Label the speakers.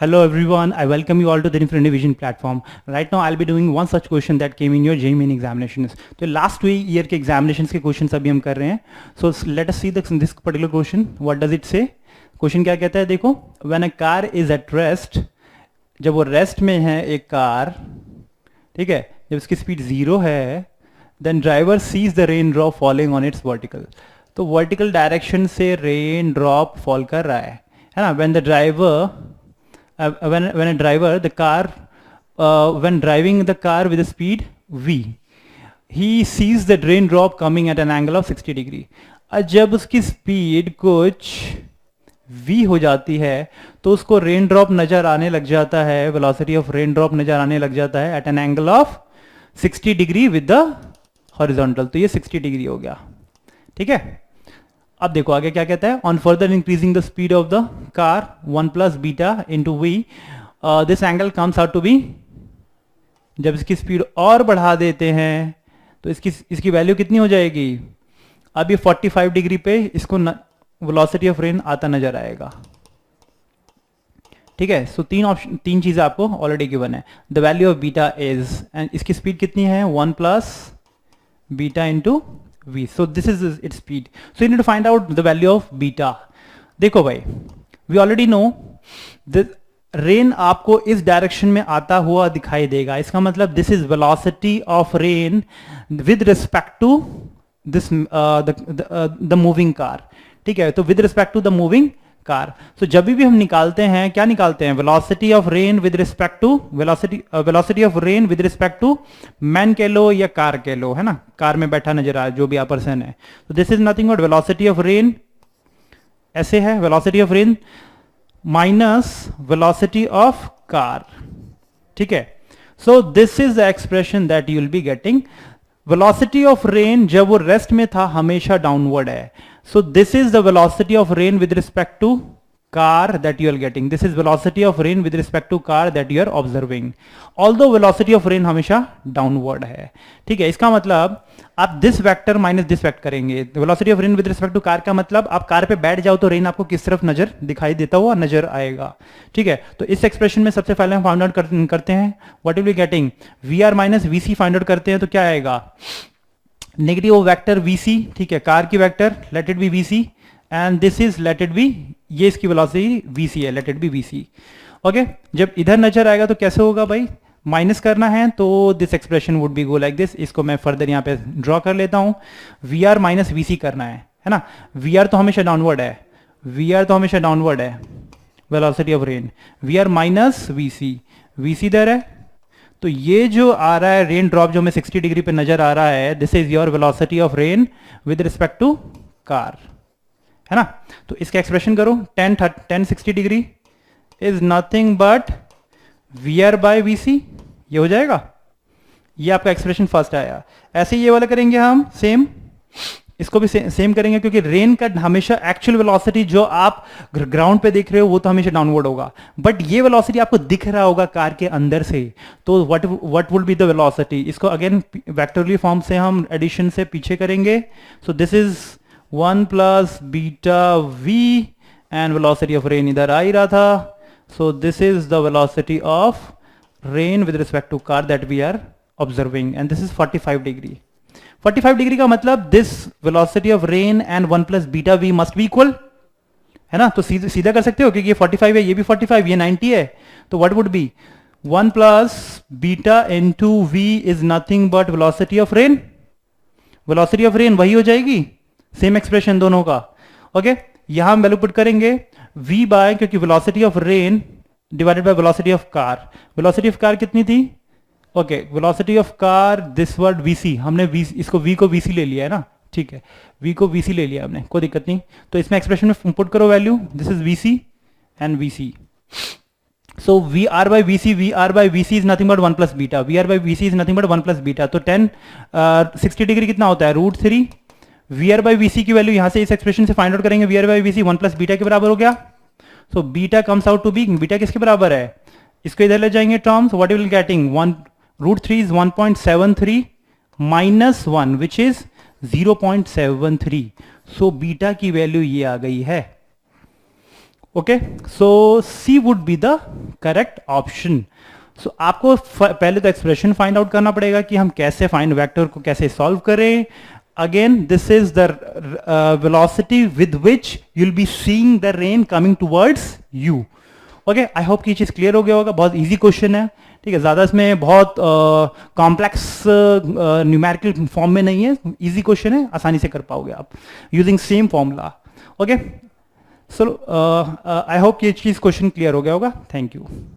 Speaker 1: Hello everyone, I welcome you all to the Infinite Vision platform. Right now I'll be doing one such question that came in your JEE main examinations. तो last year के examinations के questions अभी हम कर रहे हैं. So let us see this particular question. What does it say? Question क्या कहता है देखो. When a car is at rest, जब वो रेस्ट में है एक कार, ठीक है, जब उसकी स्पीड 0 है, then driver sees the rain drop falling on its vertical. तो वर्टिकल डायरेक्शन से रेन ड्रॉप फॉल कर रहा है ना. When the driver when a driver the car when driving the car with a speed v, he sees the raindrop coming at an angle of 60 degree. जब उसकी speed कुछ v हो जाती है तो उसको रेन ड्रॉप नजर आने लग जाता है, वेलोसिटी ऑफ रेन ड्रॉप नजर आने लग जाता है at an angle of 60 degree with the horizontal. तो ये 60 डिग्री हो गया, ठीक है. अब देखो आगे क्या कहता है. On further increasing the speed of the car 1 plus beta into V, this angle comes out to be. जब इसकी स्पीड और बढ़ा देते हैं तो इसकी वैल्यू कितनी हो जाएगी. अब ये 45 डिग्री पे इसको वेलोसिटी ऑफ रेन आता नजर आएगा, ठीक है. सो तीन चीजें आपको ऑलरेडी गिवन है. The value of beta is, and इसकी स्पीड कितनी है 1 plus beta into v. So this is its speed. So you need to find out the value of beta. देखो भाई, we already know the rain आपको इस direction में आता हुआ दिखाई देगा. इसका मतलब this is velocity of rain with respect to this the moving car. ठीक है, तो with respect to the moving car. So जब भी हम निकालते हैं, क्या निकालते हैं, velocity of rain with respect to velocity of rain with respect to man कह लो या कार कह लो, है ना. कार में बैठा नजर आ जो भी आप पर्सन है. तो this is nothing but velocity of rain, ऐसे है velocity of rain minus velocity of car, ठीक है. सो this is the expression that you will be getting. Velocity of rain जब वो रेस्ट में था हमेशा डाउनवर्ड है. So this is the velocity of rain with respect to car that you are getting. This is velocity of rain with respect to car that you are observing. Although velocity of rain हमेशा downward है, ठीक है. इसका मतलब आप this vector minus this vector करेंगे. Velocity of rain with respect to car का मतलब आप कार पे बैठ जाओ तो रेन आपको किस तरफ नजर दिखाई देता हुआ नजर आएगा, ठीक है. तो इस एक्सप्रेशन में सबसे पहले हम फाइंड आउट करते हैं. What will be getting, V R minus V C find out करते हैं तो क्या आएगा, नेगेटिव वेक्टर वीसी, ठीक है, कार की vector let it be VC and this is let it be, ये इसकी वेलोसिटी वीसी है, let it be VC. Okay, जब इधर नजर आएगा तो कैसे होगा भाई, माइनस करना है तो this expression would be go like this. इसको मैं फर्दर यहाँ पे ड्रॉ कर लेता हूँ. वी आर माइनस वीसी करना है ना. वी आर तो हमेशा डाउनवर्ड है, वी आर तो हमेशा डाउनवर्ड है velocity of rain. V R minus VC, VC इधर है. तो ये जो आ रहा है रेन ड्रॉप जो हमें 60 डिग्री पे नजर आ रहा है, this is your velocity of rain with respect to car, है ना. तो इसका एक्सप्रेशन करो, 10 60 degree is nothing but V R by V C. ये हो जाएगा, ये आपका एक्सप्रेशन फर्स्ट आया. ऐसे ये वाला करेंगे हम सेम, इसको भी सेम करेंगे क्योंकि रेन का हमेशा एक्चुअल वेलोसिटी जो आप ग्राउंड पे देख रहे हो वो तो हमेशा डाउनवर्ड होगा, बट ये वेलोसिटी आपको दिख रहा होगा कार के अंदर से. तो what would be the velocity, इसको अगेन वेक्टोरियल फॉर्म से हम एडिशन से पीछे करेंगे. So this is 1 plus beta V and velocity of rain इधर आ ही रहा था. So this is the velocity of rain with respect to car that we are observing and this is 45 degree. 45 degree का मतलब this velocity of rain and 1 plus beta V must B equal, है ना. तो सीधा कर सकते हो क्योंकि ये 45 है, ये भी 45, ये 90 है. तो what would be 1 plus beta into V is nothing but velocity of rain. Velocity of rain वही हो जाएगी, सेम एक्सप्रेशन दोनों का. ओके, यहां हम वैल्यू पुट करेंगे v बाय, क्योंकि velocity of rain divided by velocity of car. Velocity of car कितनी थी, okay, velocity of car this word VC, हमने इसको v को वीसी ले लिया है ना, ठीक है, v को वीसी ले लिया हमने, कोई दिक्कत नहीं. तो इसमें एक्सप्रेशन में पुट करो value, this is VC and VC. So V R by VC is nothing but 1 plus beta, V R by VC is nothing but 1 plus beta. तो 60 डिग्री कितना होता है, √3. वी आर बाय वीसी की value यहां से इस expression से find out करेंगे, V R by VC 1 plus beta के बराबर हो गया. So beta comes out to be, beta किसके बराबर है, इसको इधर ले जाएंगे terms, what you will getting, √3 is 1.73 minus 1 which is 0.73. So beta की वैल्यू ये आ गई है okay, so C would be the correct option. So आपको पहले तो एक्सप्रेशन फाइंड आउट करना पड़ेगा कि हम कैसे फाइंड वेक्टर को कैसे सॉल्व करें. Again this is the velocity with which you will be seeing the rain coming towards you. Okay, I hope कि ये चीज क्लियर हो गया होगा. बहुत इजी क्वेश्चन है, ठीक है, ज्यादा इसमें बहुत कॉम्प्लेक्स न्यूमेरिकल फॉर्म में नहीं है. इजी क्वेश्चन है, आसानी से कर पाओगे आप using same formula. Okay, so I hope ये चीज क्वेश्चन क्लियर हो गया होगा. Thank you.